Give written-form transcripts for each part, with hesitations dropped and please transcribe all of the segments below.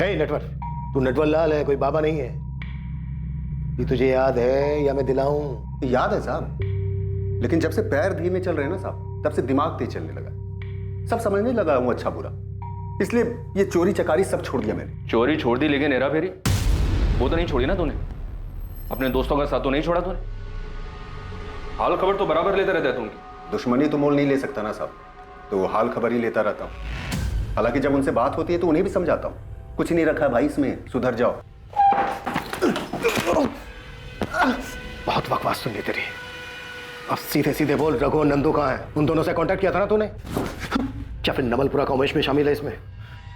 हे नटवर, तू नटवर लाल है, कोई बाबा नहीं है। ये तुझे याद है या मैं दिलाऊं? याद है साहब, लेकिन जब से पैर धीमे चल रहे हैं ना साहब, तब से दिमाग तेज चलने लगा। सब समझने लगा हूं अच्छा बुरा, इसलिए ये चोरी चकारी सब छोड़ दिया मैंने। चोरी छोड़ दी, लेकिन हेरा फेरी वो तो नहीं छोड़ी ना तूने। अपने दोस्तों का साथ तो नहीं छोड़ा तूने। हाल खबर तो बराबर लेते रहता है तुम। दुश्मनी तो मोल नहीं ले सकता ना साहब, तो हाल खबर ही लेता रहता हूँ। हालांकि जब उनसे बात होती है तो उन्हें भी समझाता हूँ, कुछ नहीं रखा भाई इसमें, सुधर जाओ। बहुत बकवास सुन ली तेरी। अब सीधे सीधे बोल, रघु और नंदू कहाँ है? उन दोनों से कांटेक्ट किया था ना तूने? क्या फिर नमलपुरा का उमेश में शामिल है इसमें?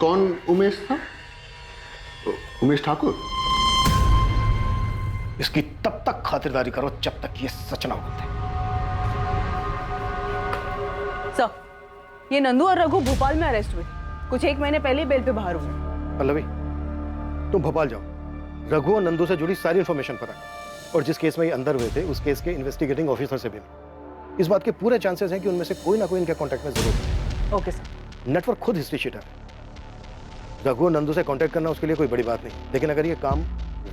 कौन उमेश था? उमेश ठाकुर? इसकी तब तक खातिरदारी करो जब तक ये सच ना होते। सर, ये नंदू और रघु भोपाल में अरेस्ट हुए, कुछ 1 महीने पहले बेल पे बाहर हुए। पल्लवी, तुम भोपाल जाओ, रघु और नंदू से जुड़ी सारी इंफॉर्मेशन पता करो, और जिस केस में ये अंदर हुए थे उस केस के इन्वेस्टिगेटिंग ऑफिसर से भी मिलो। इस बात के पूरे चांसेस हैं कि उनमें से कोई ना कोई इनके कांटेक्ट में जरूर है। Okay sir. नेटवर्क खुद हिस्ट्री शीटर है। रघु और नंदू से कांटेक्ट करना उसके लिए कोई बड़ी बात नहीं, लेकिन अगर ये काम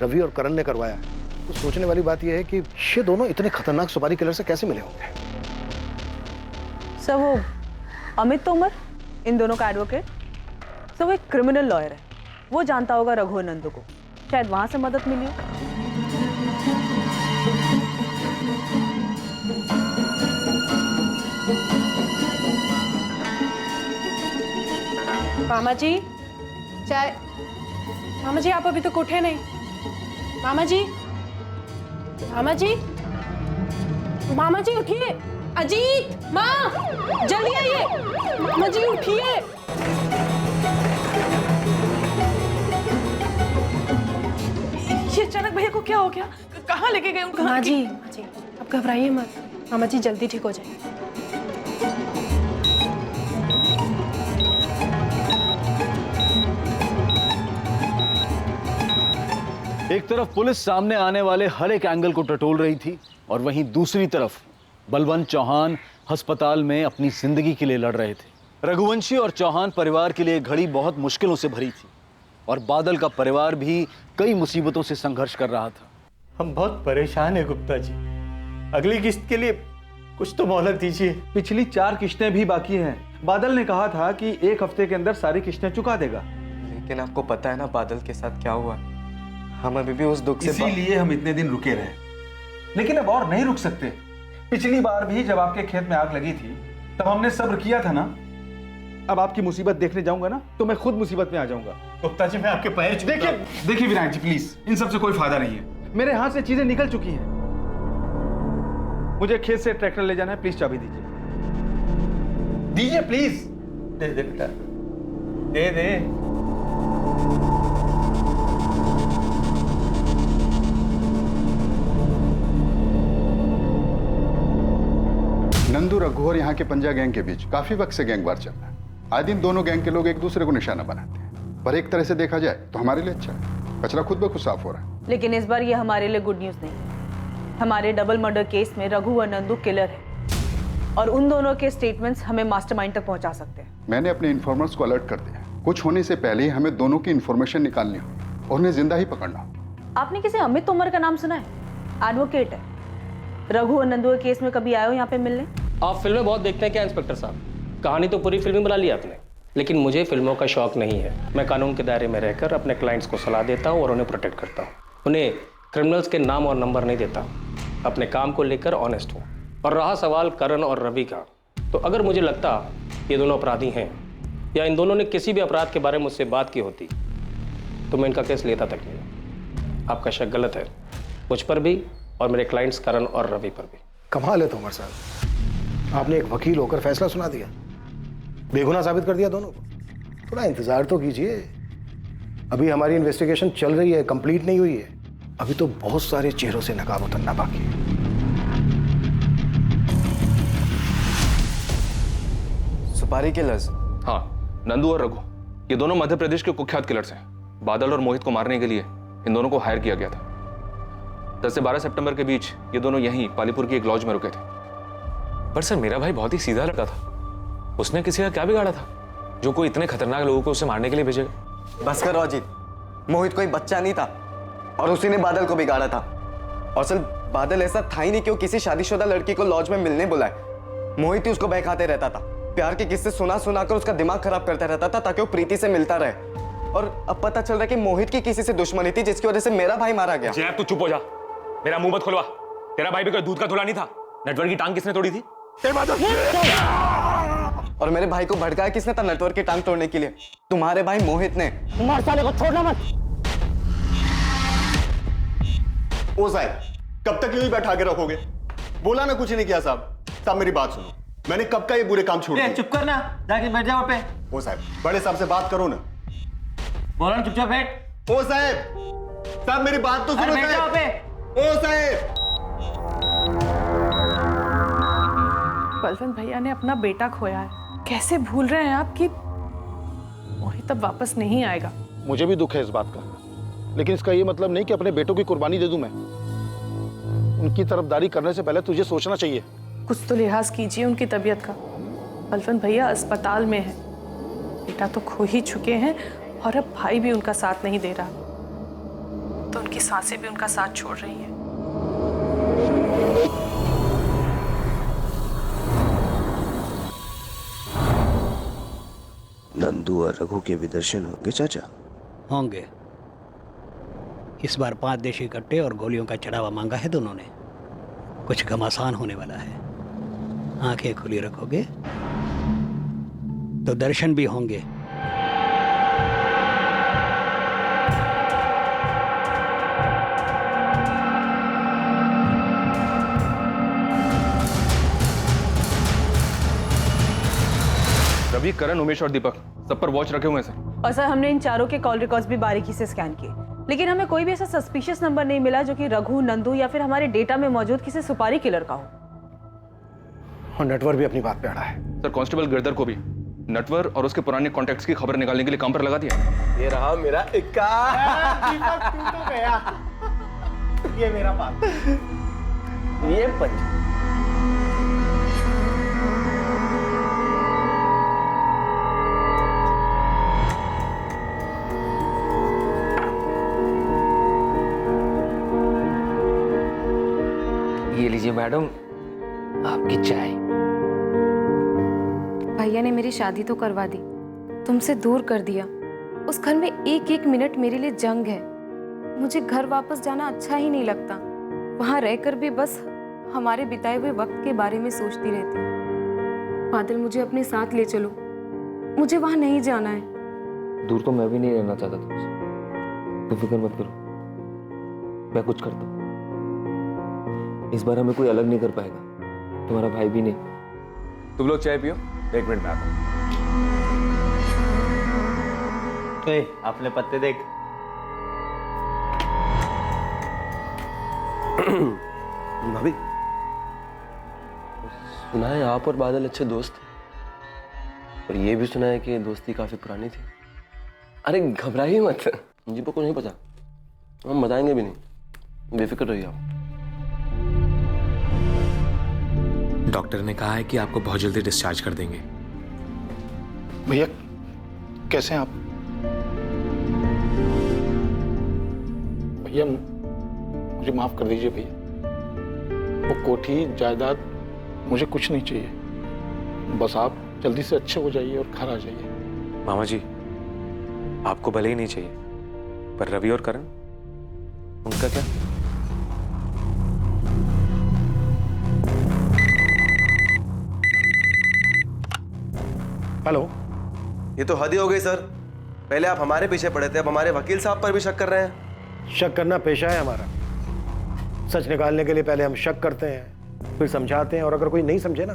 रवि और करण ने करवाया है तो सोचने वाली बात यह है कि ये दोनों इतने खतरनाक सुपारी किलर से कैसे मिले होंगे। सर, वो अमित तोमर, इन दोनों का एडवोकेट, सर वो एक क्रिमिनल लॉयर है, वो जानता होगा रघु और नंदू को, शायद वहां से मदद मिली हो। मामा जी चाय। मामा जी आप अभी तक उठे नहीं। मामा जी, मामा जी, मामा जी उठिए। अजीत, माँ जल्दी आइए। मामा जी उठिए। ये अचानक भैया को क्या हो गया? कहाँ लेके गए उनको? माँ जी आप घबराइए मत, मामा जी जल्दी ठीक हो जाएंगे। एक तरफ पुलिस सामने आने वाले हर एक एंगल को टटोल रही थी, और वहीं दूसरी तरफ बलवंत चौहान अस्पताल में अपनी जिंदगी के लिए लड़ रहे थे। रघुवंशी और चौहान परिवार के लिए घड़ी बहुत मुश्किलों से भरी थी, और बादल का परिवार भी कई मुसीबतों से संघर्ष कर रहा था। हम बहुत परेशान हैं गुप्ता जी, अगली किस्त के लिए कुछ तो मोहलत दीजिए। पिछली 4 किस्तें भी बाकी हैं। बादल ने कहा था कि 1 हफ्ते के अंदर सारी किस्तें चुका देगा। लेकिन आपको पता है ना बादल के साथ क्या हुआ? हम अभी भी उस दुख से इसीलिए हम इतने दिन रुके रहे, लेकिन अब और नहीं रुक सकते। पिछली बार भी जब आपके खेत में आग लगी थी तब हमने सब्र किया था ना। अब आपकी मुसीबत देखने जाऊंगा ना तो मैं खुद मुसीबत में आ जाऊंगा। गुप्ता जी मैं आपके पैर छूता हूं। देखिए विनायक जी प्लीज, इन सब से कोई फायदा नहीं है। मेरे हाथ से चीजें निकल चुकी हैं। मुझे खेत से ट्रैक्टर ले जाना है, प्लीज चाबी दीजिए प्लीज। दे दे बेटा, दे दे। नंदू, रघु और यहाँ के पंजा गैंग के बीच काफी वक्त से गैंग वार चल रहा है। आए दिन दोनों गैंग के लोग एक दूसरे को निशाना बनाते हैं, पर एक तरह से देखा जाए तो हमारे लिए अच्छा है। कचरा खुद ब खुद साफ हो रहा है। लेकिन इस बार ये हमारे लिए गुड न्यूज नहीं। हमारे डबल मर्डर केस में रघु और नंदू किलर है, और उन दोनों के स्टेटमेंट्स हमें मास्टरमाइंड तक पहुंचा सकते हैं। मैंने अपने इन्फॉर्मर्स को अलर्ट कर दिया। कुछ होने से पहले ही हमें दोनों की इन्फॉर्मेशन निकालनी हो और उन्हें जिंदा ही पकड़ना हो। आपने किसी अमित तोमर का नाम सुना है? एडवोकेट है। रघु और नंदू के केस में कभी आए हो यहाँ पे मिलने? आप फिल्में बहुत देखते हैं क्या इंस्पेक्टर साहब? कहानी तो पूरी फिल्म बना ली आपने, लेकिन मुझे फिल्मों का शौक नहीं है। मैं कानून के दायरे में रहकर अपने क्लाइंट्स को सलाह देता हूँ और उन्हें प्रोटेक्ट करता हूँ। उन्हें क्रिमिनल्स के नाम और नंबर नहीं देता। अपने काम को लेकर ऑनेस्ट हूँ। और रहा सवाल करण और रवि का, तो अगर मुझे लगता ये दोनों अपराधी हैं या इन दोनों ने किसी भी अपराध के बारे में मुझसे बात की होती तो मैं इनका केस लेता तक नहीं। आपका शक गलत है, मुझ पर भी और मेरे क्लाइंट्स करण और रवि पर भी। कमाल है तोमर साहब, आपने एक वकील होकर फैसला सुना दिया, बेगुनाह साबित कर दिया दोनों को। थोड़ा इंतजार तो कीजिए, अभी हमारी इन्वेस्टिगेशन चल रही है, कंप्लीट नहीं हुई है। अभी तो बहुत सारे चेहरों से नकाब उतरना बाकी है। सुपारी किलर्स? हाँ, नंदू और रघु, ये दोनों मध्य प्रदेश के कुख्यात किलर्स हैं। बादल और मोहित को मारने के लिए इन दोनों को हायर किया गया था। 10 से 12 सितंबर के बीच ये दोनों यहीं पालीपुर की एक लॉज में रुके थे। पर सर मेरा भाई बहुत ही सीधा लड़का था, उसने किसी का क्या बिगाड़ा था जो कोई इतने खतरनाक लोगों को उसे मारने के लिए भेजेगा? बस करो अजीत, मोहित कोई बच्चा नहीं था और उसी ने बादल को बिगाड़ा था। और सिर्फ बादल ऐसा था ही नहीं कि वो किसी शादीशुदा लड़की को लॉज में मिलने बुलाए। मोहित ही उसको बहकाते रहता था, प्यार के किस्से सुना सुना कर उसका दिमाग खराब करता रहता था ताकि वो प्रीति से मिलता रहे। और अब पता चल रहा है कि मोहित की किसी से दुश्मनी थी जिसकी वजह से मेरा भाई मारा गया। जैब तू चुप हो जा, मेरा मुंह मत खुलवा। तेरा भाई भी कोई दूध का धुला नहीं था। नेटवर्क की टांग किसने तोड़ी थी? और मेरे भाई को भड़काया किसने था नेटवर्क की टांग तोड़ने के लिए? तुम्हारे भाई मोहित ने। तुम्हारे साले को छोड़ना मत। ओ साहब, कब तक यूं ही बैठा के रखोगे? बोला ना कुछ नहीं किया साहब। साहब मेरी बात सुनो, मैंने कब का ये बुरे काम छोड़ दिए? चुप करना, जाके बैठ जाओ पे। ओ साहब, बड़े साहब से बात करो ना। बोला ना चुपचाप बैठ। ओ साहब, साहब मेरी बात तो सुनो बैठ जाओ पे। ओ साहब, बलवंत भैया ने अपना बेटा खोया है, कैसे भूल रहे हैं आप कि मोहित अब वापस नहीं आएगा? मुझे भी दुख है इस बात का, लेकिन इसका ये मतलब नहीं कि अपने बेटों की कुर्बानी दे दूं मैं। उनकी तरफदारी करने से पहले तुझे सोचना चाहिए। कुछ तो लिहाज कीजिए उनकी तबीयत का। बलवंत भैया अस्पताल में है, बेटा तो खो ही चुके हैं और अब भाई भी उनका साथ नहीं दे रहा, तो उनकी सांसें भी उनका साथ छोड़ रही हैं। नंदू और रघु के भी दर्शन होंगे चाचा? होंगे। इस बार 5 देशी कट्टे और गोलियों का चढ़ावा मांगा है दोनों ने। कुछ घमासान होने वाला है। आंखें खुली रखोगे तो दर्शन भी होंगे। रवि, करण, उमेश और दीपक सब पर वॉच रखे हुए हैं सर। और सर हमने इन चारों के कॉल रिकॉर्ड्स भी बारीकी से स्कैन किए, लेकिन हमें कोई भी ऐसा सस्पिशियस नंबर नहीं मिला जो कि रघु, नंदू या फिर हमारे डेटा में मौजूद किसी सुपारी किलर का हो। और नटवर भी अपनी बात पे अड़ा है। सर कांस्टेबल गिरधर को भी नटवर और उसके पुराने कॉन्टैक्ट्स की खबर निकालने के लिए काम पर लगा दिया। ये रहा मेरा इक्का। दीपक तू तो गया। ये मेरा बात। ये पंच। ये लीजिए मैडम, आपकी चाय। भैया ने मेरी शादी तो करवा दी, तुमसे दूर कर दिया। उस घर में एक एक मिनट मेरे लिए जंग है। मुझे घर वापस जाना अच्छा ही नहीं लगता। वहां रहकर भी बस हमारे बिताए हुए वक्त के बारे में सोचती रहती हूँ। बादल, मुझे अपने साथ ले चलो, मुझे वहां नहीं जाना है। दूर तो मैं भी नहीं रहना चाहता तुमसे। तुम फिक्र मत करो, मैं कुछ करता हूँ। इस बार हमें कोई अलग नहीं कर पाएगा, तुम्हारा भाई भी नहीं। तुम लोग चाय पियो, 1 मिनट में आता हूं। अपने पत्ते देख। भाभी, सुना है आप और बादल अच्छे दोस्त थे, और ये भी सुना है कि दोस्ती काफी पुरानी थी। अरे घबराइए मत, मुझे को नहीं पता, हम बताएंगे भी नहीं, बेफिक्र रहिए आप। डॉक्टर ने कहा है कि आपको बहुत जल्दी डिस्चार्ज कर देंगे। भैया कैसे हैं आप? भैया मुझे माफ कर दीजिए भैया। वो कोठी जायदाद मुझे कुछ नहीं चाहिए, बस आप जल्दी से अच्छे हो जाइए और घर आ जाइए। मामा जी, आपको भले ही नहीं चाहिए, पर रवि और करण, उनका क्या? हेलो। ये तो हद ही हो गई सर। पहले आप हमारे पीछे पड़े थे, अब हमारे वकील साहब पर भी शक कर रहे हैं। शक करना पेशा है हमारा। सच निकालने के लिए पहले हम शक करते हैं, फिर समझाते हैं, और अगर कोई नहीं समझे ना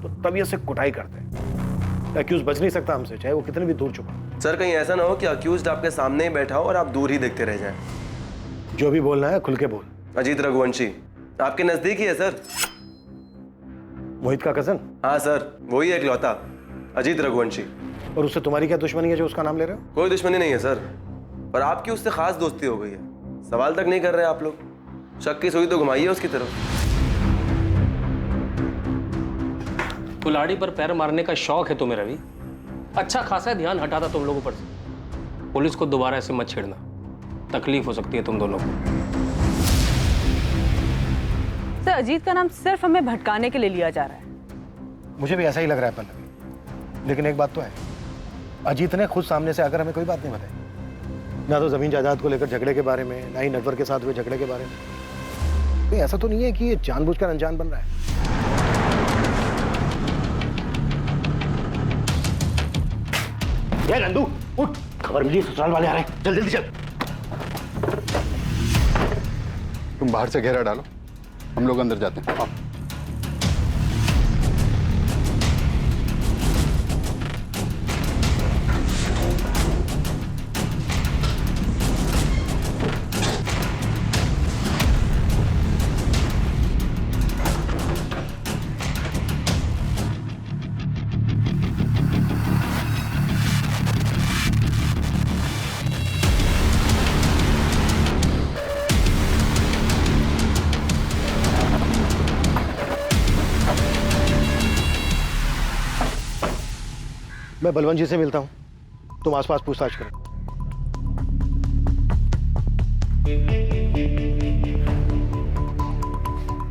तो तभी से कुटाई करते हैं। एक्यूज बच नहीं सकता हमसे, चाहे वो कितने भी दूर छुपा। सर कहीं ऐसा ना हो कि अक्यूज्ड आपके सामने ही बैठा हो और आप दूर ही देखते रह जाएं। जो भी बोलना है खुल के बोल। अजीत रघुवंशी आपके नजदीक ही है सर। मोहित का कजन? हाँ सर, वही है इकलौता अजीत रघुवंशी। और उससे तुम्हारी क्या दुश्मनी है जो उसका नाम ले रहे हो? कोई दुश्मनी नहीं है सर, पर आपकी उससे खास दोस्ती हो गई है। सवाल तक नहीं कर रहे आप लोग, शक की सुई तो घुमाइए उसकी तरफ। कुल्हाड़ी पर पैर मारने का शौक है तुम्हें रवि? अच्छा खासा ध्यान हटाता तुम लोगों पर से। पुलिस को दोबारा ऐसे मत छेड़ना। तकलीफ हो सकती है तुम दोनों को। सर, अजीत का नाम सिर्फ हमें भटकाने के लिए लिया जा रहा है। मुझे भी ऐसा ही लग रहा है पल्लवी, लेकिन एक बात तो है, अजीत ने खुद सामने से आकर हमें कोई बात नहीं बताई, ना तो जमीन जायदाद को लेकर झगड़े के बारे में, ना ही नेटवर्क के साथ हुए झगड़े के बारे में। तो ऐसा तो नहीं है कि ये जानबूझकर अनजान बन रहा है। नंदू उठ, खबर मिली ससुराल वाले आ रहे हैं, चल जल्दी चल। तुम बाहर से घेरा डालो, हम लोग अंदर जाते हैं। मैं बलवंत जी से मिलता हूँ, तुम आसपास पूछताछ करो।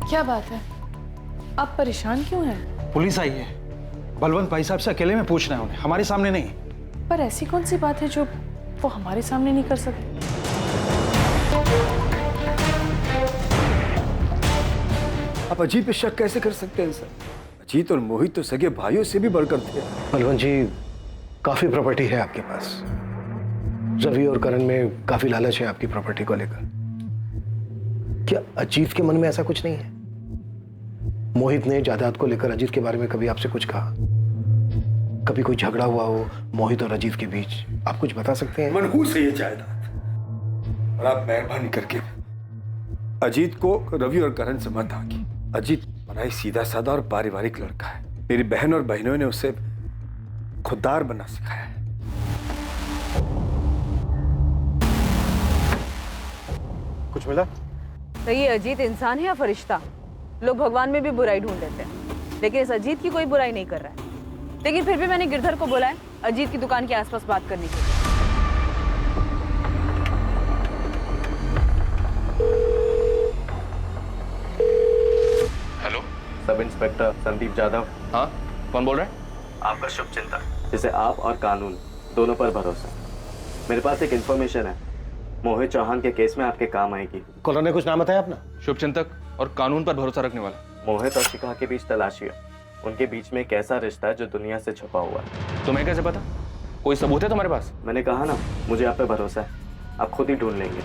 क्या बात है, आप परेशान क्यों हैं? पुलिस आई है, बलवंत भाई साहब से अकेले में पूछना है उन्हें, हमारे सामने नहीं। पर ऐसी कौन सी बात है जो वो हमारे सामने नहीं कर सकते? आप अजीत पे शक कैसे कर सकते हैं सर? अजीत और मोहित तो सगे भाइयों से भी बढ़कर थे। बलवंत जी, काफी प्रॉपर्टी है आपके पास, रवि और करण में काफी लालच है आपकी प्रॉपर्टी को लेकर। क्या अजीत के मन में ऐसा कुछ नहीं है? मोहित ने जायदाद को लेकर अजीत के बारे में कभी आपसे कुछ कहा? कभी कोई झगड़ा हुआ हो मोहित और अजीत के बीच? आप कुछ बता सकते हैं? मनहूस है ये जायदाद, और आप मेहरबानी करके अजीत को रवि और करण से मत आगे। अजीत बड़ा ही सीधा साधा और पारिवारिक लड़का है। मेरी बहन और बहनों ने उसे खुददार बनना सिखाया है। कुछ मिला? तो ये अजीत इंसान है या फरिश्ता? लोग भगवान में भी बुराई ढूंढ लेते हैं, लेकिन इस अजीत की कोई बुराई नहीं कर रहा है। लेकिन फिर भी मैंने गिरधर को बोला है अजीत की दुकान के आसपास बात करने के लिए। Hello, sub inspector Sandeep Yadav. हाँ, कौन बोल रहा है? आपका शुभ चिंतक, जिसे आप और कानून दोनों पर भरोसा। मेरे पास एक इंफॉर्मेशन है, मोहित चौहान के केस में आपके काम आएगी। कॉलर ने कुछ नाम बताया अपना? शुभचिंतक और कानून पर भरोसा रखने वाला। मोहित और शिखा के बीच तलाशी है, उनके बीच में एक ऐसा रिश्ता है जो दुनिया से छुपा हुआ है। तुम्हें कैसे पता? कोई सबूत है तुम्हारे पास? मैंने कहा ना, मुझे आप पे भरोसा है, आप खुद ही ढूंढ लेंगे।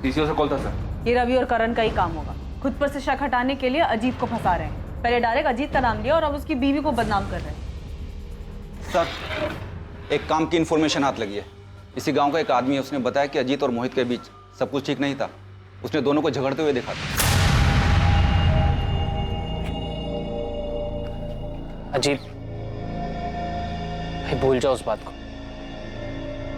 सीसीओ से कॉल था सर। ये रवि और करण का ही काम होगा, खुद पर से शक हटाने के लिए अजीत को फंसा रहे हैं। पहले डायरेक्ट अजीत का नाम लिया और अब उसकी बीवी को बदनाम कर रहे हैं। सर, एक काम की इन्फॉर्मेशन हाथ लगी है। इसी गांव का एक आदमी है, उसने बताया कि अजीत और मोहित के बीच सब कुछ ठीक नहीं था। उसने दोनों को झगड़ते हुए देखा था। अजीत भाई, भूल जाओ उस बात को।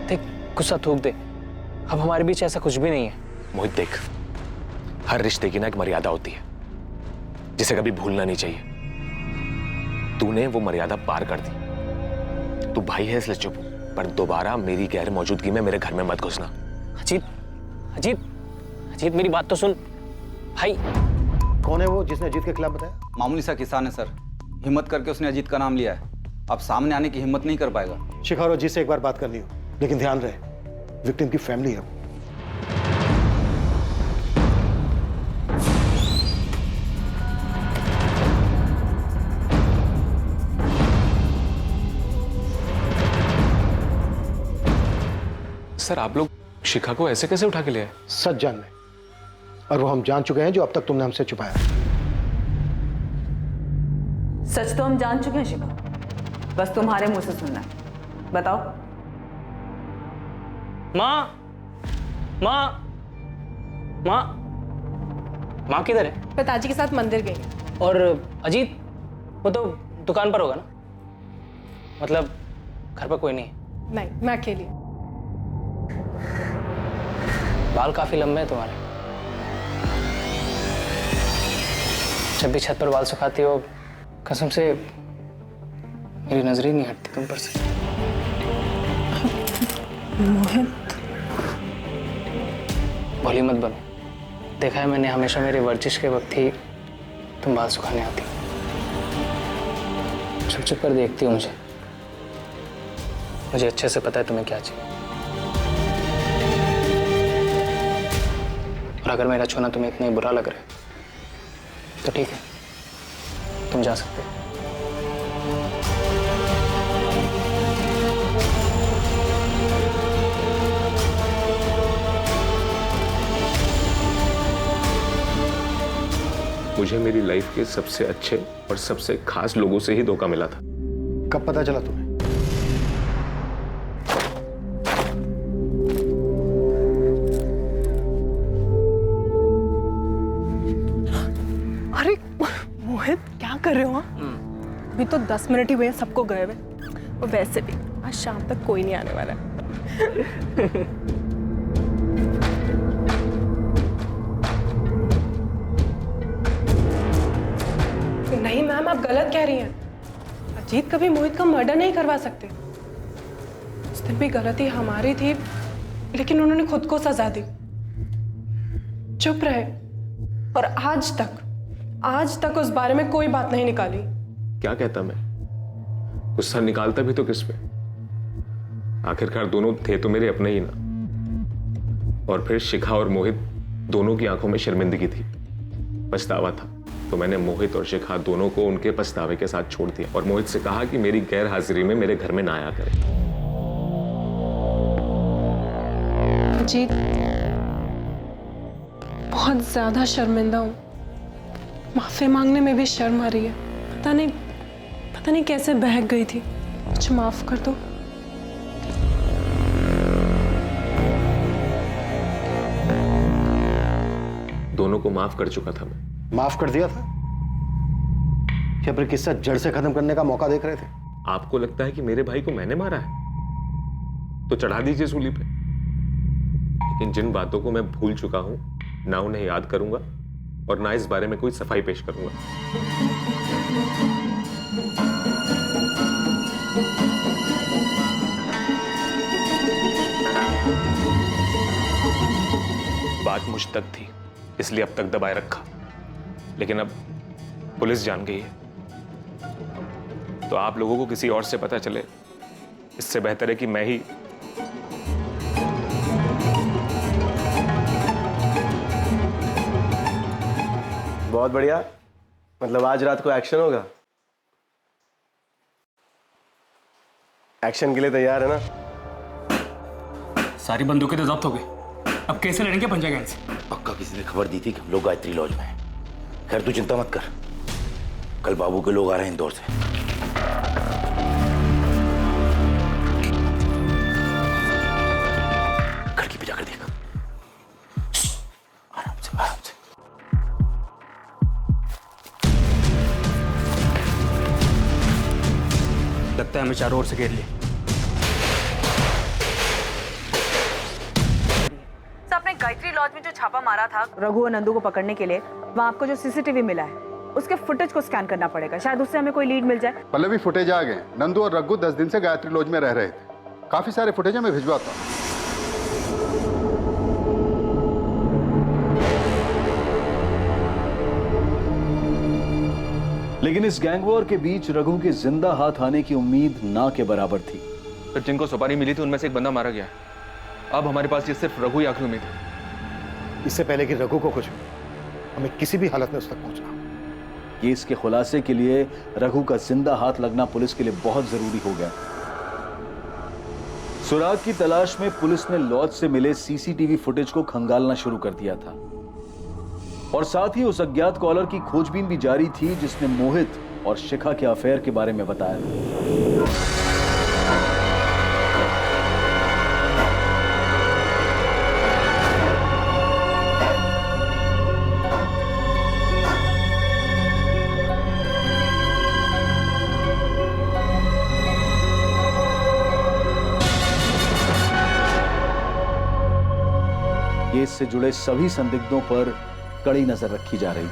देख, गुस्सा थूक दे, अब हमारे बीच ऐसा कुछ भी नहीं है। मोहित देख, हर रिश्ते की ना एक मर्यादा होती है जिसे कभी भूलना नहीं चाहिए। तूने वो मर्यादा पार कर दी। तू भाई है इसलिए चुप, पर दोबारा मेरी गैर मौजूदगी में मेरे घर में मत घुसना। अजीत अजीत अजीत, मेरी बात तो सुन भाई। कौन है वो जिसने अजीत के खिलाफ बताया? मामूली सा किसान है सर, हिम्मत करके उसने अजीत का नाम लिया है। अब सामने आने की हिम्मत नहीं कर पाएगा। शिखा और अजीत से एक बार बात करनी हो, लेकिन ध्यान रहे विक्टिम की फैमिली है। सर, आप लोग शिखा को ऐसे कैसे उठा के ले आए? सच जानने, और वो हम जान चुके हैं जो अब तक तुमने हमसे छुपाया। सच तो हम जान चुके हैं शिखा, बस तुम्हारे मुंह से सुनना है। बताओ। माँ माँ माँ माँ किधर है? पिताजी के साथ मंदिर गई। और अजीत, वो तो दुकान पर होगा ना? मतलब घर पर कोई नहीं? नहीं, मैं अकेली। बाल काफी लंबे हैं तुम्हारे। जब भी छत पर बाल सुखाती हो, कसम से मेरी नजर ही नहीं हटती तुम पर से। मोहित, भोली मत बनो। देखा है मैंने, हमेशा मेरी वर्जिश के वक्त ही तुम बाल सुखाने आती। छुप छुप कर देखती हो मुझे अच्छे से पता है तुम्हें क्या चाहिए। और अगर मेरा छूना तुम्हें इतना ही बुरा लग रहा है तो ठीक है, तुम जा सकते हो। मुझे मेरी लाइफ के सबसे अच्छे और सबसे खास लोगों से ही धोखा मिला था। कब पता चला तुम्हें? अरे मोहित, क्या कर रहे हो? अभी तो 10 मिनट ही हुए हैं सबको गए हुए, और वैसे भी आज शाम तक कोई नहीं आने वाला है। नहीं मैम, आप गलत कह रही हैं। अजीत कभी मोहित का मर्डर नहीं करवा सकते। उस दिन भी गलती हमारी थी, लेकिन उन्होंने खुद को सजा दी, चुप रहे, और आज तक उस बारे में कोई बात नहीं निकाली। क्या कहता मैं? गुस्सा निकालता भी तो किस पे? आखिरकार दोनों थे तो मेरे अपने ही ना। और फिर शिखा और मोहित दोनों की आंखों में शर्मिंदगी थी, पछतावा था। तो मैंने मोहित और शिखा दोनों को उनके पछतावे के साथ छोड़ दिया और मोहित से कहा कि मेरी गैर हाजिरी में मेरे घर में ना आया करे। जी, बहुत ज्यादा शर्मिंदा हूँ। माफी मांगने में भी शर्म आ रही है। पता नहीं कैसे बहक गई थी। मुझे माफ कर दो। दोनों को माफ कर चुका था मैं। माफ कर दिया था या फिर किस्सा जड़ से खत्म करने का मौका देख रहे थे? आपको लगता है कि मेरे भाई को मैंने मारा है तो चढ़ा दीजिए सूली पे। लेकिन जिन बातों को मैं भूल चुका हूं, ना उन्हें याद करूंगा और ना इस बारे में कोई सफाई पेश करूंगा। बात मुझ तक थी, इसलिए अब तक दबाए रखा, लेकिन अब पुलिस जान गई है तो आप लोगों को किसी और से पता चले, इससे बेहतर है कि मैं ही। बहुत बढ़िया, मतलब आज रात को एक्शन होगा। एक्शन के लिए तैयार है ना? सारी बंदूकें तो जब्त हो गई, अब कैसे लड़ेंगे पंजा गैंग से? पक्का किसी ने खबर दी थी कि हम लोग गायत्री लॉज में हैं। खैर तू चिंता मत कर, कल बाबू के लोग आ रहे हैं इंदौर से। खिड़की पे जाकर देख, आराम से आराम से। लगता है हमें चारों ओर से घेर लिया। आपने गायत्री लॉज में जो छापा मारा था रघु और नंदू को पकड़ने के लिए, वहाँ आपको जो सीसीटीवी मिला है उसके फुटेज को स्कैन करना पड़ेगा, शायद उससे हमें कोई लीड मिल जाए। पहले भी फुटेज आ गए। नंदू और रघु 10 दिन से गायत्री लॉज में रह रहे थे। काफी सारे फुटेज मैं भिजवाता हूँ। लेकिन इस गैंग वॉर के बीच रघु के जिंदा हाथ आने की उम्मीद ना के बराबर थी। फिर जिनको सुपारी मिली थी उनमें से एक बंदा मारा गया। अब हमारे पास ये सिर्फ रघु ही आखिरी उम्मीद है। इससे पहले कि रघु को कुछ हो, हमें किसी भी हालत में उस तक पहुंचना। केस के खुलासे के लिए रघु का जिंदा हाथ लगना पुलिस के लिए बहुत जरूरी हो गया। सुराग की तलाश में पुलिस ने लॉज से मिले सीसीटीवी फुटेज को खंगालना शुरू कर दिया था और साथ ही उस अज्ञात कॉलर की खोजबीन भी जारी थी जिसने मोहित और शिखा के अफेयर के बारे में बताया। केस से जुड़े सभी संदिग्धों पर कड़ी नजर रखी जा रही थी।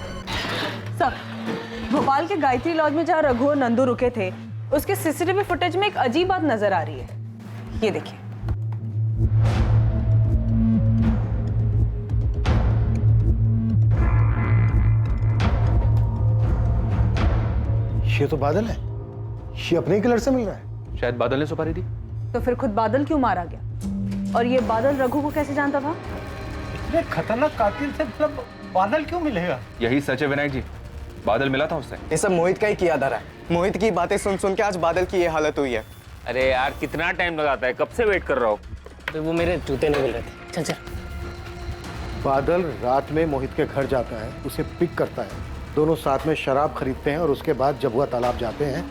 सर, भोपाल के गायत्री लॉज में जहाँ रघु और नंदू रुके थे उसके सीसीटीवी फुटेज में एक अजीब बात नजर आ रही है। ये देखिए, ये तो बादल है, ये अपने किलर से मिल रहा है। शायद बादल ने सुपारी दी। तो फिर खुद बादल क्यों मारा गया? और ये बादल रघु को कैसे जानता था? इतने खतरनाक कातिल से मतलब बादल क्यों मिलेगा? यही सच है विनायक जी, बादल मिला था उससे। ये सब मोहित का ही किया धरा है। मोहित की बातें सुन सुन के आज बादल की ये हालत हुई है। अरे यार कितना टाइम लगाता है, कब से वेट कर रहा हूँ। तो वो मेरे जूते नहीं मिल रहे थे। चल चल। बादल रात में मोहित के घर जाता है, उसे पिक करता है, दोनों साथ में शराब खरीदते हैं और उसके बाद जबुआ तालाब जाते हैं,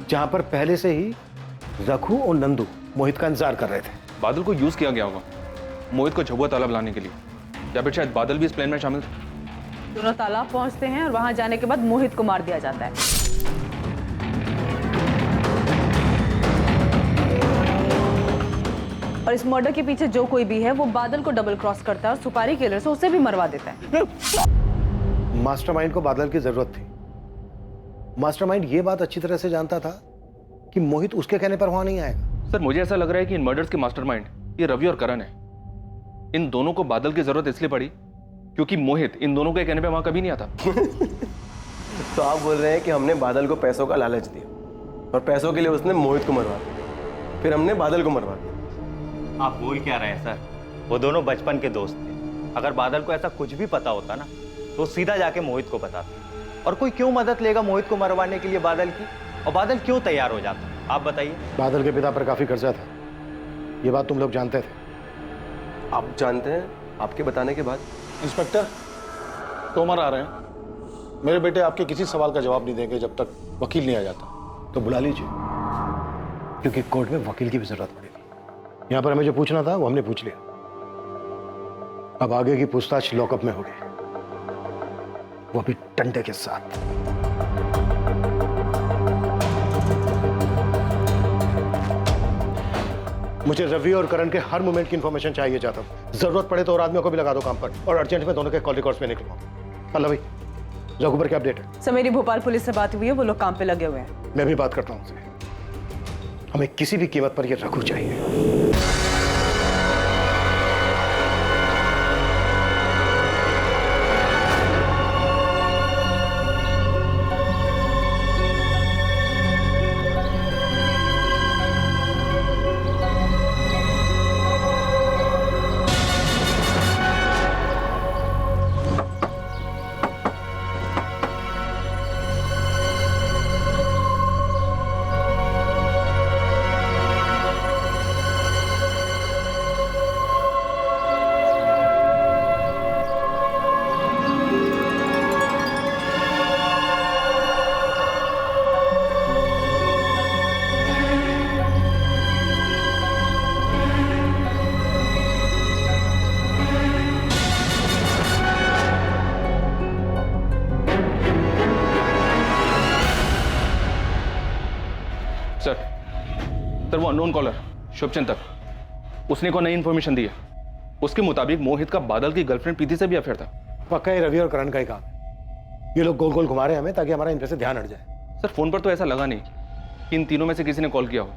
जहां पर पहले से ही रघु और नंदू मोहित का इंतजार कर रहे थे। बादल को यूज किया गया होगा मोहित को झबुआ तालाब लाने के लिए, या फिर शायद बादल भी इस प्लान में शामिल थे। दोनों तालाब पहुंचते हैं और वहां जाने के बाद मोहित को मार दिया जाता है। और इस मर्डर के पीछे जो कोई भी है वो बादल को डबल क्रॉस करता है और सुपारी किलर से उसे भी मरवा देता है। मास्टरमाइंड को बादल की जरूरत थी। मास्टरमाइंड ये बात अच्छी तरह से जानता था कि मोहित उसके कहने पर वहां नहीं आएगा। सर मुझे ऐसा लग रहा है कि इन मर्डर्स के मास्टरमाइंड ये रवि और करण है। इन दोनों को बादल की जरूरत इसलिए पड़ी क्योंकि मोहित इन दोनों के कहने पे वहां कभी नहीं आता। तो आप बोल रहे हैं कि हमने बादल को पैसों का लालच दिया और पैसों के लिए उसने मोहित को मरवा दिया, फिर हमने बादल को मरवा दिया। आप बोल क्या रहे हैं सर? वो दोनों बचपन के दोस्त थे। अगर बादल को ऐसा कुछ भी पता होता ना तो सीधा जाके मोहित को बताता। और कोई क्यों मदद लेगा मोहित को मरवाने के लिए बादल की? और बादल क्यों तैयार हो जाता? आप बताइए। बादल के पिता पर काफी कर्जा था, ये बात तुम लोग जानते थे। आप जानते हैं आपके बताने के बाद? इंस्पेक्टर तोमर आ रहे हैं। मेरे बेटे आपके किसी सवाल का जवाब नहीं देंगे जब तक वकील नहीं आ जाता। तो बुला लीजिए, क्योंकि कोर्ट में वकील की भी जरूरत पड़ेगी। यहां पर हमें जो पूछना था वो हमने पूछ लिया। अब आगे की पूछताछ लॉकअप में होगी, वो भी डंडे के साथ। मुझे रवि और करण के हर मोमेंट की इंफॉर्मेशन चाहिए चाहता हूं। जरूरत पड़े तो और आदमियों को भी लगा दो काम पर, और अर्जेंट में दोनों के कॉल रिकॉर्ड्स में निकलवाओ। अल्लाह भाई, रघु पर क्या अपडेट है? सर मेरी भोपाल पुलिस से बात हुई है, वो लोग काम पे लगे हुए हैं। मैं भी बात करता हूं उनसे। हमें किसी भी कीमत पर ये रघु चाहिए। सर वो अननोन कॉलर शुभचिंतक, उसने को नई इंफॉर्मेशन दी है। उसके मुताबिक मोहित का बादल की गर्लफ्रेंड प्रीति से भी अफेयर था। पक्का ही रवि और करण का ही काम है। ये लोग गोल गोल घुमा रहे हैं हमें ताकि हमारा इन पे से ध्यान हट जाए। सर फोन पर तो ऐसा लगा नहीं कि इन तीनों में से किसी ने कॉल किया हो,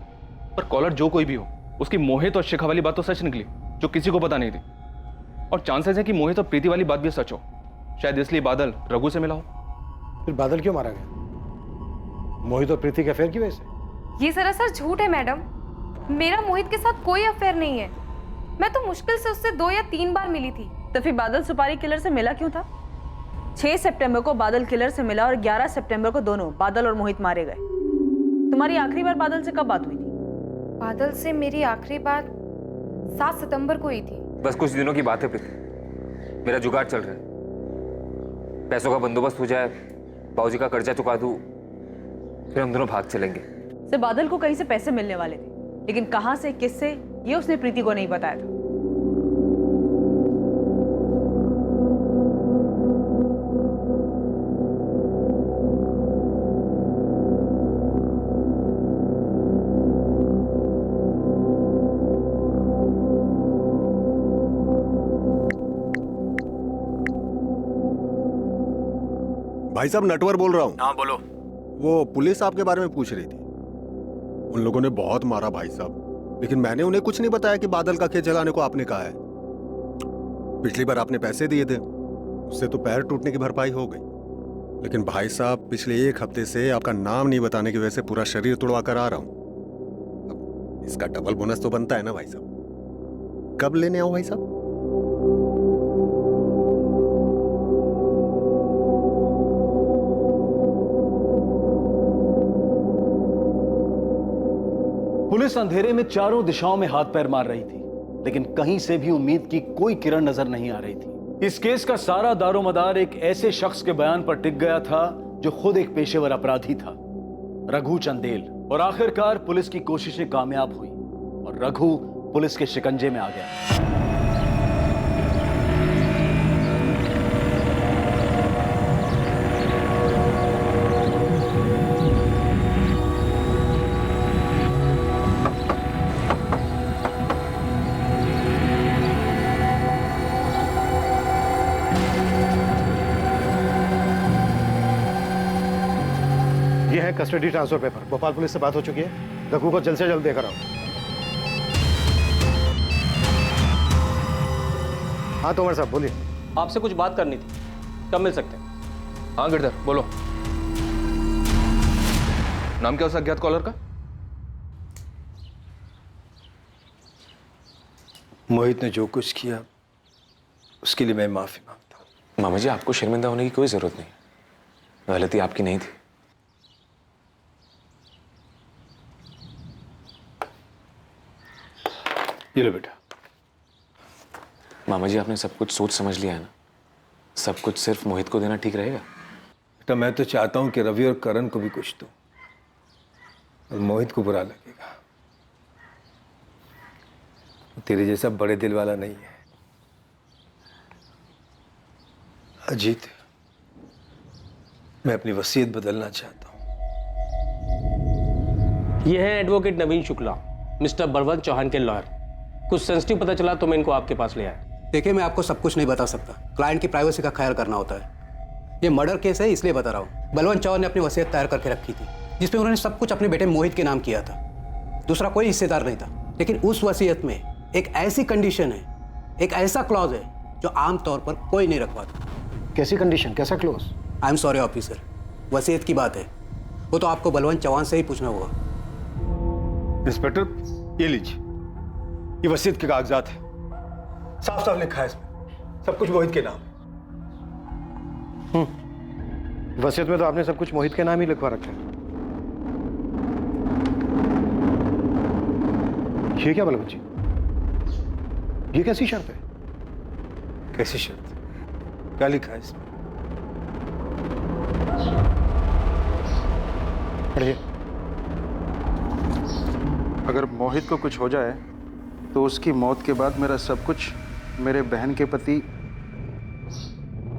पर कॉलर जो कोई भी हो उसकी मोहित और शिखा वाली बात तो सच निकली जो किसी को पता नहीं थी। और चांसेस है कि मोहित और प्रीति वाली बात भी सच हो, शायद इसलिए बादल रघु से मिला हो। फिर बादल क्यों मारा गया? मोहित और प्रीति के अफेयर की वजह से? ये सरासर झूठ है मैडम। मेरा मोहित के साथ कोई अफेयर नहीं है। मैं तो मुश्किल से उससे 2 या 3 बार मिली थी। तो फिर बादल सुपारी किलर से मिला क्यों था? 6 सितंबर को बादल किलर से मिला और 11 सितंबर को दोनों बादल और मोहित मारे गए। तुम्हारी आखिरी बार बादल से कब बात हुई थी? बादल से मेरी आखिरी बात 7 सितंबर को हुई थी। बस कुछ दिनों की बात है प्रीति, मेरा जुगाड़ चल रहा है। पैसों का बंदोबस्त हो जाए, बाबूजी का कर्जा चुका दूं, फिर हम दोनों भाग चलेंगे। से बादल को कहीं से पैसे मिलने वाले थे, लेकिन कहां से किससे ये उसने प्रीति को नहीं बताया था। भाई साहब नटवर बोल रहा हूँ। हाँ बोलो। वो पुलिस आपके बारे में पूछ रही थी। उन लोगों ने बहुत मारा भाई साहब, लेकिन मैंने उन्हें कुछ नहीं बताया कि बादल का खेत जलाने को आपने कहा है। पिछली बार आपने पैसे दिए थे, उससे तो पैर टूटने की भरपाई हो गई। लेकिन भाई साहब पिछले 1 हफ्ते से आपका नाम नहीं बताने की वजह से पूरा शरीर तुड़वा कर आ रहा हूं। अब इसका डबल बोनस तो बनता है ना भाई साहब। कब लेने आऊं भाई साहब? पुलिस अंधेरे में चारों दिशाओं में हाथ पैर मार रही थी, लेकिन कहीं से भी उम्मीद की कोई किरण नजर नहीं आ रही थी। इस केस का सारा दारोमदार एक ऐसे शख्स के बयान पर टिक गया था जो खुद एक पेशेवर अपराधी था, रघु चंदेल। और आखिरकार पुलिस की कोशिशें कामयाब हुई और रघु पुलिस के शिकंजे में आ गया। ये है custody transfer paper. Bhopal police से बात हो चुकी है, रघु को जल्द से जल्द देकर आओ। हाँ तोमर साहब बोलिए। आपसे कुछ बात करनी थी, कब मिल सकते हैं? हाँ गिरधर बोलो। नाम क्या उस अज्ञात कॉलर का? मोहित ने जो कुछ किया उसके लिए मैं माफी मांगता हूँ। मामा जी, आपको शर्मिंदा होने की कोई जरूरत नहीं, गलती आपकी नहीं थी। ये लो बेटा। मामा जी, आपने सब कुछ सोच समझ लिया है ना? सब कुछ सिर्फ मोहित को देना ठीक रहेगा? बेटा मैं तो चाहता हूं कि रवि और करण को भी कुछ दो, और मोहित को बुरा लगेगा। तेरे जैसा बड़े दिल वाला नहीं है। अजीत, मैं अपनी वसीयत बदलना चाहता हूं। ये है एडवोकेट नवीन शुक्ला, मिस्टर बलवंत चौहान के लॉयर। कुछ सेंसिटिव पता चला तो मैं इनको आपके पास ले आया। देखिए, मैं आपको सब कुछ नहीं बता सकता, क्लाइंट की प्राइवेसी का ख्याल करना होता है। ये मर्डर केस है इसलिए बता रहा हूँ। बलवंत चौहान ने अपनी वसीयत तैयार करके रखी थी जिसमें उन्होंने सब कुछ अपने बेटे मोहित के नाम किया था। दूसरा कोई हिस्सेदार नहीं था, लेकिन उस वसीयत में एक ऐसी कंडीशन है, एक ऐसा क्लॉज है जो आमतौर पर कोई नहीं रखवाता। कैसी कंडीशन, कैसा clause? I am sorry officer, वसीयत की बात है, वो तो आपको बलवंत चौहान से ही पूछना होगा। इंस्पेक्टर ये लीजिए, ये वसीयत के कागजात है। साफ साफ लिखा है इसमें, सब कुछ मोहित के नाम। वसीयत में तो आपने सब कुछ मोहित के नाम ही लिखवा रखा है। ये क्या बलवंत जी, ये कैसी शर्त है? कैसी शर्त? क्या लिखा है इसमें? पढ़िए। अगर मोहित को कुछ हो जाए तो उसकी मौत के बाद मेरा सब कुछ मेरे बहन के पति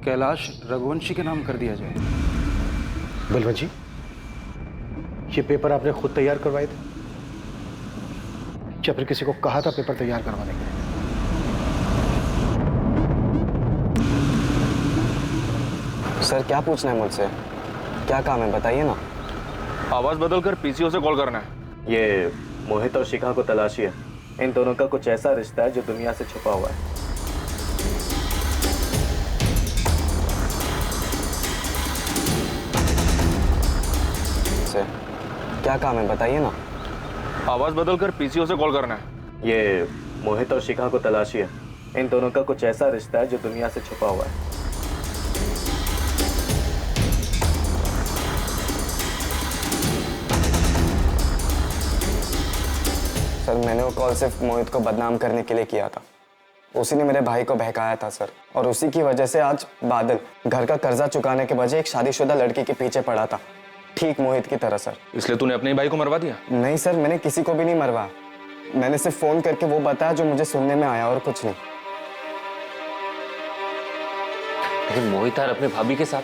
कैलाश रघुवंशी के नाम कर दिया जाए। बलवंत जी, ये पेपर आपने खुद तैयार करवाए थे या फिर किसी को कहा था पेपर तैयार करवाने के लिए? सर क्या पूछना है मुझसे? क्या काम है बताइए ना। आवाज बदलकर पीसीओ से कॉल करना है। ये मोहित और शिखा को तलाशी है। इन दोनों का कुछ ऐसा रिश्ता है जो दुनिया से छुपा हुआ है। क्या काम है बताइए ना। आवाज बदलकर पीसीओ से कॉल करना है। ये मोहित और शिखा को तलाशी है। इन दोनों का कुछ ऐसा रिश्ता है जो दुनिया से छुपा हुआ है। सर मैंने वो कॉल सिर्फ मोहित को बदनाम करने के लिए किया था। उसी ने मेरे भाई को बहकाया था सर, और उसी की वजह से आज बादल घर का कर्जा चुकाने के बजाय एक शादीशुदा लड़की के पीछे पड़ा था, ठीक मोहित की तरह सर। इसलिए तूने अपने भाई को मरवा दिया? नहीं सर, मैंने किसी को भी नहीं मरवा। मैंने सिर्फ फोन करके वो बताया जो मुझे सुनने में आया, और कुछ नहीं। लेकिन मोहित यार अपने भाभी के साथ,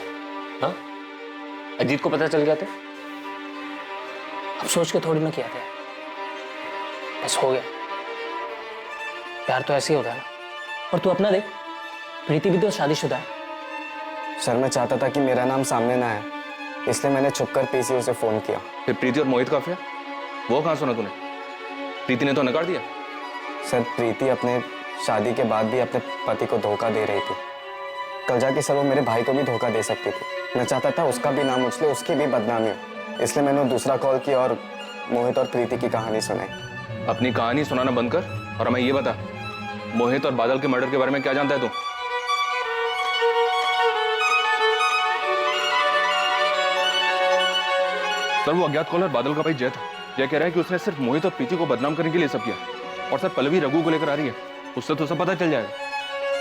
हाँ? अजीत को पता चल गया तो? अब सोच के थोड़ी ना किया था, बस हो गया। प्यार तो ऐसे ही होता है ना। और तू अपना देख, प्रीति भी तो शादीशुदा है। सर मैं चाहता था कि मेरा नाम सामने ना आए, इसलिए मैंने छुपकर पीसीओ से फोन किया। फिर प्रीति और मोहित का अफेयर, वो कहाँ सुना तूने? प्रीति ने तो नकार दिया। सर प्रीति अपने शादी के बाद भी अपने पति को धोखा दे रही थी। कल जाके सर वो मेरे भाई को भी धोखा दे सकती थी, मैं चाहता था उसका भी नाम उछले, उसकी भी बदनामी हो, इसलिए मैंने दूसरा कॉल किया और मोहित और प्रीति की कहानी सुनाई। अपनी कहानी सुनाना बंद कर और हमें ये बता, मोहित और बादल के मर्डर के बारे में क्या जानता है तू? सर, वो अज्ञात कॉलर बादल का भाई जय था। जय कह रहा है कि उसने सिर्फ मोहित और प्रीति को बदनाम करने के लिए सब किया। और सर, पल्लवी रघु को लेकर आ रही है, उससे तो सब पता चल जाएगा।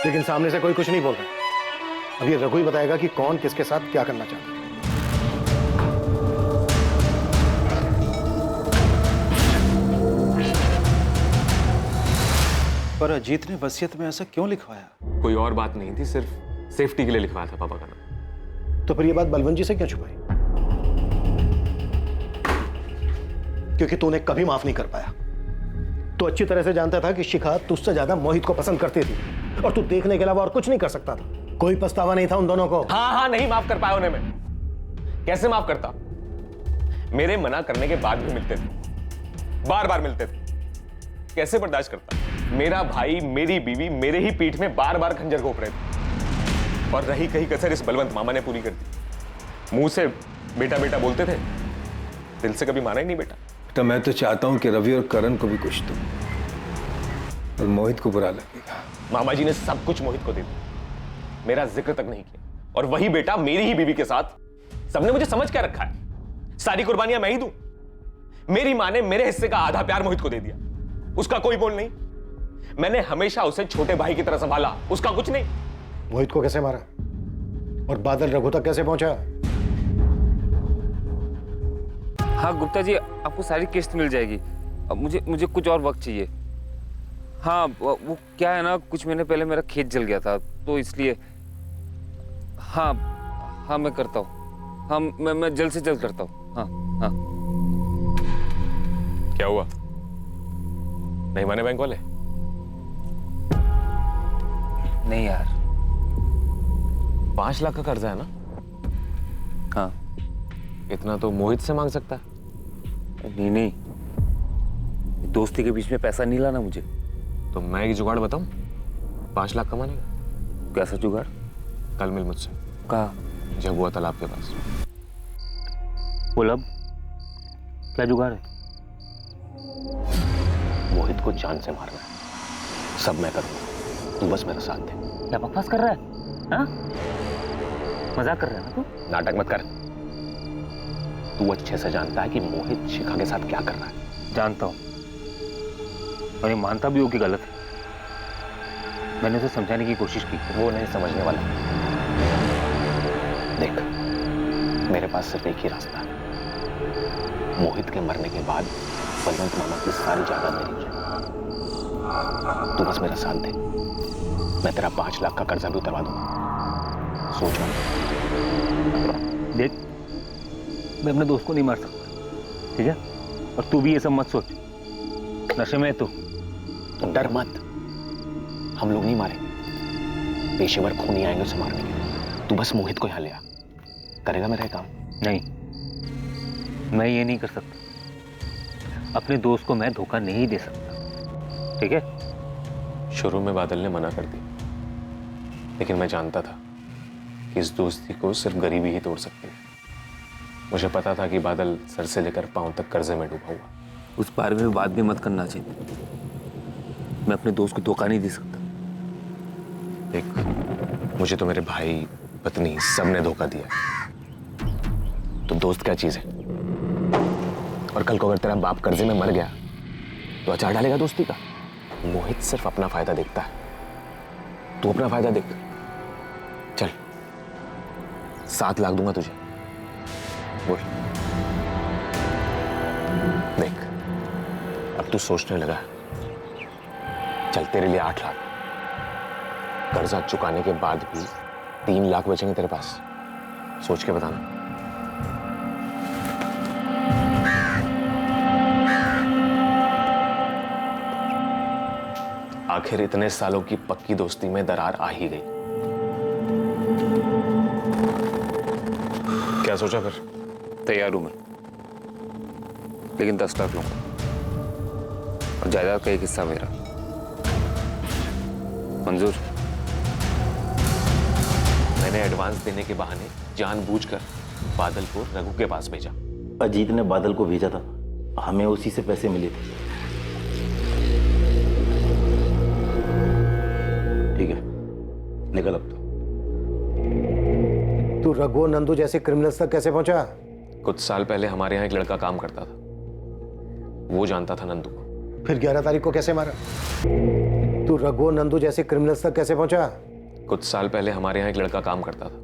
लेकिन सामने से कोई कुछ नहीं बोल रहा। अब ये रघु ही बताएगा कि कौन किसके साथ क्या करना चाहता है। पर अजीत ने वसीयत में ऐसा क्यों लिखवाया? कोई और बात नहीं थी, सिर्फ सेफ्टी के लिए लिखवाया था पापा का नाम। तो फिर ये बात बलवंत जी से क्यों छुपाई? क्योंकि तूने कभी माफ नहीं कर पाया। तू अच्छी तरह से जानता था कि शिखा तुझसे ज्यादा मोहित को पसंद करती थी और तू देखने के अलावा और कुछ नहीं कर सकता था। कोई पछतावा नहीं था उन दोनों को। हाँ, नहीं माफ कर पाया उन्हें मैं। कैसे माफ करता? मेरे मना करने के बाद भी मिलते थे, बार बार मिलते थे। कैसे बर्दाश्त करता? मेरा भाई, मेरी बीवी मेरे ही पीठ में बार बार खंजर घोंप रहे थे। और रही कहीं कसर इस बलवंत मामा ने पूरी कर दी। मुंह से बेटा बेटा बोलते थे, दिल से कभी माना ही नहीं बेटा। तो मैं तो चाहता हूं कि रवि और करण को भी कुछ दो, और मोहित को बुरा लगेगा। मामा जी ने सब कुछ मोहित को दे दिया, मेरा जिक्र तक नहीं किया। और वही बेटा मेरी ही बीवी के साथ। सबने मुझे समझ क्या रखा है? सारी कुर्बानियां मैं ही दूं। मेरी मां ने मेरे हिस्से का आधा प्यार मोहित को दे दिया, उसका कोई बोल नहीं। मैंने हमेशा उसे छोटे भाई की तरह संभाला, उसका कुछ नहीं। मोहित को कैसे मारा और बादल रघु तक कैसे पहुंचा? हाँ गुप्ता जी, आपको सारी किस्त मिल जाएगी। अब मुझे कुछ और वक्त चाहिए। हाँ वो क्या है ना, कुछ महीने पहले मेरा खेत जल गया था तो इसलिए। हाँ मैं करता हूँ। हाँ मैं जल्द से जल्द करता हूँ। हाँ। क्या हुआ? नहीं माने बैंक वाले? नहीं यार। 5 लाख का कर्जा है ना? हाँ। इतना तो मोहित से मांग सकता है। नहीं, दोस्ती के बीच में पैसा नहीं लाना मुझे। तो मैं एक जुगाड़ बताऊं? 5 लाख कमाने का। कैसा जुगाड़? कल मिल मुझसे। कहाँ? जगुआ तालाब के पास। बोल अब क्या जुगाड़ है? मोहित को जान से मारना है, सब मैं करूंगा, तू बस मेरा साथ दे। क्या बकवास कर रहा है? हाँ? मजाक कर रहा है ना तू? नाटक मत कर। तू अच्छे से जानता है कि मोहित शिखा के साथ क्या कर रहा है। जानता हूं, और ये मानता भी हो कि गलत है। मैंने उसे समझाने की कोशिश की। वो नहीं समझने वाला। देख, मेरे पास सिर्फ एक ही रास्ता है। मोहित के मरने के बाद बलवंत मामा की सारी जायदाद मेरी हो जाए। तू बस मेरा साथ दे, मैं तेरा 5 लाख का कर्जा भी उतरवा दूंगा। सोच मत। देख, मैं अपने दोस्त को नहीं मार सकता, ठीक है? और तू भी ये सब मत सोच, नशे में है तू। डर मत, हम लोग नहीं मारेंगे। पेशेवर खूनी आएंगे उसे मारने के लिए। तू बस मोहित को यहां ले आ, करेगा मेरा काम? नहीं, मैं ये नहीं कर सकता। अपने दोस्त को मैं धोखा नहीं दे सकता, ठीक है? शुरू में बादल ने मना कर दिया, लेकिन मैं जानता था कि इस दोस्ती को सिर्फ गरीबी ही तोड़ सकती है। मुझे पता था कि बादल सर से लेकर पांव तक कर्जे में डूबा हुआ। उस बारे में बात भी मत करना चाहिए। मैं अपने दोस्त को धोखा नहीं दे सकता। देख, मुझे तो मेरे भाई, पत्नी सब ने धोखा दिया। तो दोस्त क्या चीज है? और कल को अगर तेरा बाप कर्जे में मर गया तो अचार डालेगा दोस्ती का? मोहित सिर्फ अपना फायदा देखता है, तू अपना फायदा देख। चल, 7 लाख दूंगा तुझे। बोल। देख, अब तू सोचने लगा। चल, तेरे लिए 8 लाख। कर्जा चुकाने के बाद भी 3 लाख बचेंगे तेरे पास। सोच के बताना। आखिर इतने सालों की पक्की दोस्ती में दरार आ ही गई। क्या सोचा फिर? तैयार हूं मैं, लेकिन 10 लाख लूंगा और जायदाद का एक हिस्सा मेरा। मंजूर? मैंने एडवांस देने के बहाने जानबूझकर बादल को रघु के पास भेजा। अजीत ने बादल को भेजा था, हमें उसी से पैसे मिले थे। ठीक है, निकल अब तू रघु और नंदू जैसे क्रिमिनल्स तक कैसे पहुंचा? कुछ साल पहले हमारे यहाँ एक लड़का काम करता था, वो जानता था नंदू को। फिर 11 तारीख को कैसे मारा? तू रघु और नंदू जैसे क्रिमिनल्स तक कैसे पहुंचा? कुछ साल पहले हमारे यहाँ एक लड़का काम करता था,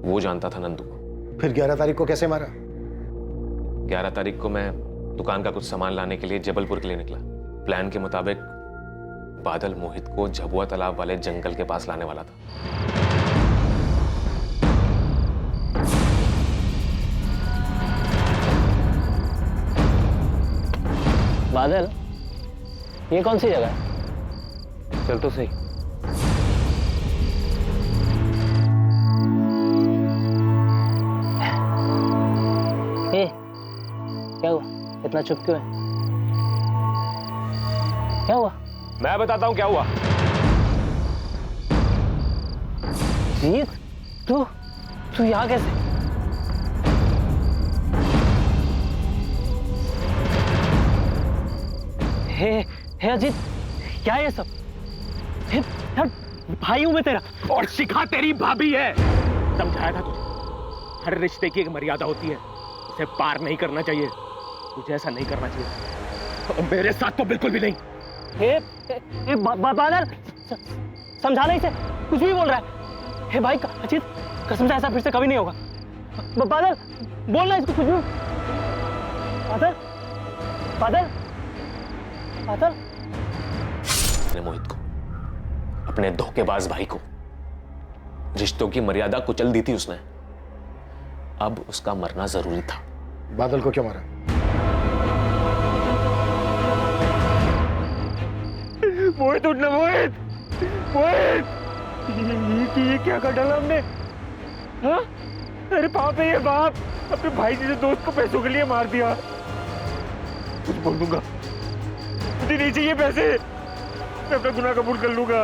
वो जानता था नंदू को। फिर 11 तारीख को कैसे मारा? 11 तारीख को मैं दुकान का कुछ सामान लाने के लिए जबलपुर के लिए निकला। प्लान के मुताबिक बादल मोहित को झबुआ तालाब वाले जंगल के पास लाने वाला था। बादल, ये कौन सी जगह है? चल तो सही। क्या हुआ? इतना चुप क्यों है? क्या हुआ? मैं बताता हूं क्या हुआ। जीत, तू यहाँ कैसे? हे अजीत, क्या है ये सब? हे भाई हूं मैं तेरा। और शिखा तेरी भाभी है। समझाया था तुझे, हर रिश्ते की एक मर्यादा होती है, उसे पार नहीं करना चाहिए। तुझे ऐसा नहीं करना चाहिए, और मेरे साथ तो बिल्कुल भी नहीं। बादल, समझा नहीं से कुछ भी बोल रहा है। हे भाई अजीत, कसम से ऐसा फिर से कभी नहीं होगा। बादल, बोलना इसको कुछ भी। बादल, बादल, बादल। मोहित को, अपने धोखेबाज भाई को, रिश्तों की मर्यादा कुचल दी थी उसने। अब उसका मरना जरूरी था। बादल को क्यों मारा? मोहित उठना, मोहित, मोहित। ये क्या कर डाला हमने? हाँ? अरे बाप है ये बाप, अपने भाई जैसे दोस्त को पैसों के लिए मार दिया। कुछ बोल दूंगा, मुझे नहीं चाहिए पैसे, मैं अपना गुनाह कबूल कर लूंगा।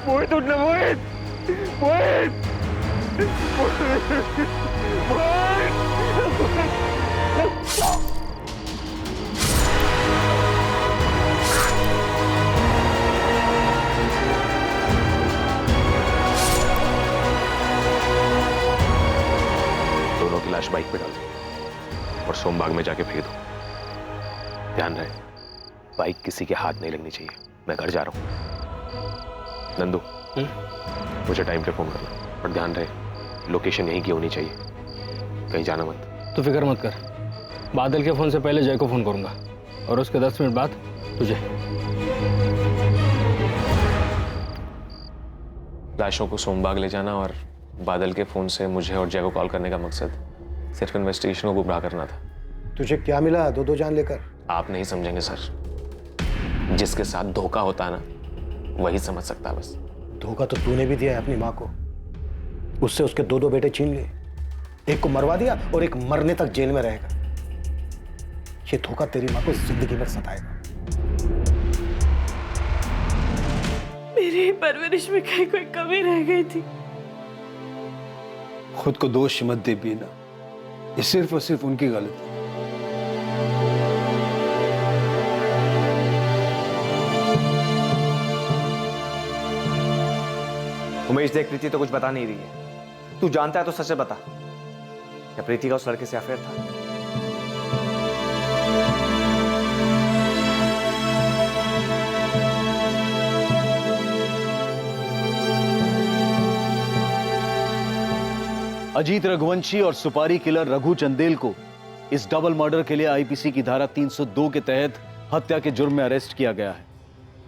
मोहित उठना, मोहित, मोहित, दोनों की लाश बाइक पे डाल दो और सोमबाग में जाके फेंक दो। ध्यान रहे, बाइक किसी के हाथ नहीं लगनी चाहिए। मैं घर जा रहा हूं। नंदू, मुझे टाइम पे फोन करना, पर ध्यान रहे लोकेशन यहीं की होनी चाहिए, कहीं जाना मत। तू फिक्र मत कर, बादल के फोन से पहले जय को फोन करूंगा और उसके 10 मिनट बाद तुझे। लाशों को सोमबाग ले जाना और बादल के फोन से मुझे और जय को कॉल करने का मकसद सिर्फ इन्वेस्टिगेशन को गुमराह करना था। तुझे क्या मिला दो जान लेकर? आप नहीं समझेंगे सर, जिसके साथ धोखा होता है ना, वही समझ सकता है बस। धोखा तो तूने भी दिया है अपनी माँ को, उससे उसके 2 बेटे छीन लिए, एक को मरवा दिया और एक मरने तक जेल में रहेगा। ये धोखा तेरी माँ को जिंदगी भर सताएगा। मेरी परवरिश में कहीं कोई कमी रह गई थी। खुद को दोष मत दे बीना, ये सिर्फ और सिर्फ उनकी गलती। उमेश, देख प्रीति तो कुछ बता नहीं रही है। तू जानता है तो सच बता, क्या प्रीति का उस लड़के से अफेयर था? अजीत रघुवंशी और सुपारी किलर रघु चंदेल को इस डबल मर्डर के लिए आईपीसी की धारा 302 के तहत हत्या के जुर्म में अरेस्ट किया गया है।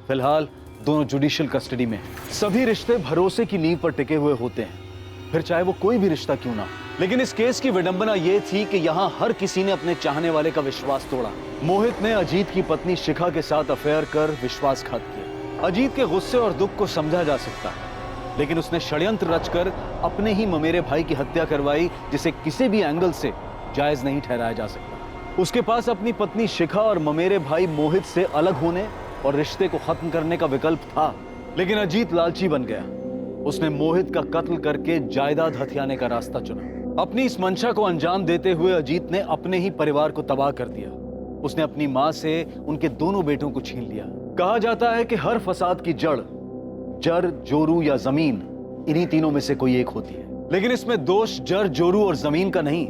फिलहाल दोनों जुडिशियल कस्टडी में हैं। सभी रिश्ते भरोसे की नींव पर टिके हुए होते हैं, फिर चाहे वो कोई भी रिश्ता क्यों ना हो। लेकिन इस केस की विडंबना यह थी कि यहाँ हर किसी ने अपने चाहने वाले का विश्वास तोड़ा। मोहित ने अजीत की पत्नी शिखा के साथ अफेयर कर विश्वासघात किया। अजीत के गुस्से और दुख को समझा जा सकता है, लेकिन उसने षड्यंत्र रचकर अपने ही ममेरे भाई की हत्या करवाई, जिसे किसी भी एंगल से जायज नहीं ठहराया जा सकता। उसके पास अपनी पत्नी शिखा और ममेरे भाई मोहित से अलग होने और रिश्ते को खत्म करने का विकल्प था, लेकिन अजीत लालची बन गया। उसने मोहित का कत्ल करके जायदाद हथियाने का रास्ता चुना। अपनी इस मंशा को अंजाम देते हुए अजीत ने अपने ही परिवार को तबाह कर दिया। उसने अपनी मां से उनके दोनों बेटों को छीन लिया। कहा जाता है कि हर फसाद की जड़ जर, जोरू या जमीन, इन्हीं तीनों में से कोई एक होती है। लेकिन इसमें दोष जर, जोरू और जमीन का नहीं,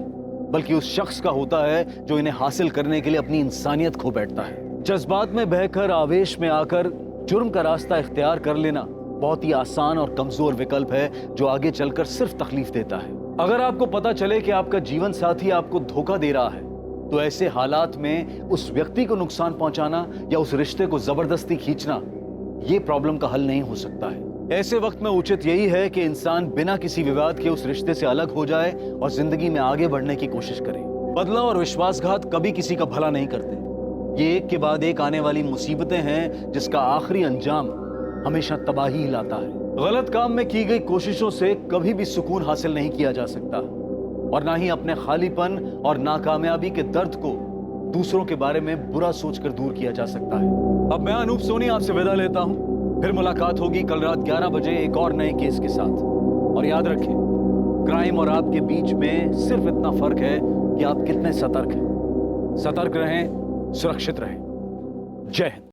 बल्कि उस शख्स का होता है जो इन्हें हासिल करने के लिए अपनी इंसानियत खो बैठता है। जज्बात में बहकर, आवेश में आकर जुर्म का रास्ता इख्तियार कर लेना बहुत ही आसान और कमजोर विकल्प है जो आगे चलकर सिर्फ तकलीफ देता है। अगर आपको पता चले कि आपका जीवन साथी आपको धोखा दे रहा है, तो ऐसे हालात में उस व्यक्ति को नुकसान पहुंचाना या उस रिश्ते को जबरदस्ती खींचना ये प्रॉब्लम का हल नहीं हो सकता है। ऐसे वक्त में उचित यही है कि इंसान बिना किसी विवाद के उस रिश्ते से अलग हो जाए और जिंदगी में आगे बढ़ने की कोशिश करे। बदला और विश्वासघात कभी किसी का भला नहीं करते। ये एक के बाद एक आने वाली मुसीबतें हैं जिसका आखिरी अंजाम हमेशा तबाही ही लाता है। गलत काम में की गई कोशिशों से कभी भी सुकून हासिल नहीं किया जा सकता, और ना ही अपने खालीपन और नाकामयाबी के दर्द को दूसरों के बारे में बुरा सोचकर दूर किया जा सकता है। अब मैं अनूप सोनी आपसे विदा लेता हूं। फिर मुलाकात होगी कल रात 11 बजे एक और नए केस के साथ। और याद रखें, क्राइम और आपके बीच में सिर्फ इतना फर्क है कि आप कितने सतर्क हैं। सतर्क रहें, सुरक्षित रहें। जय हिंद।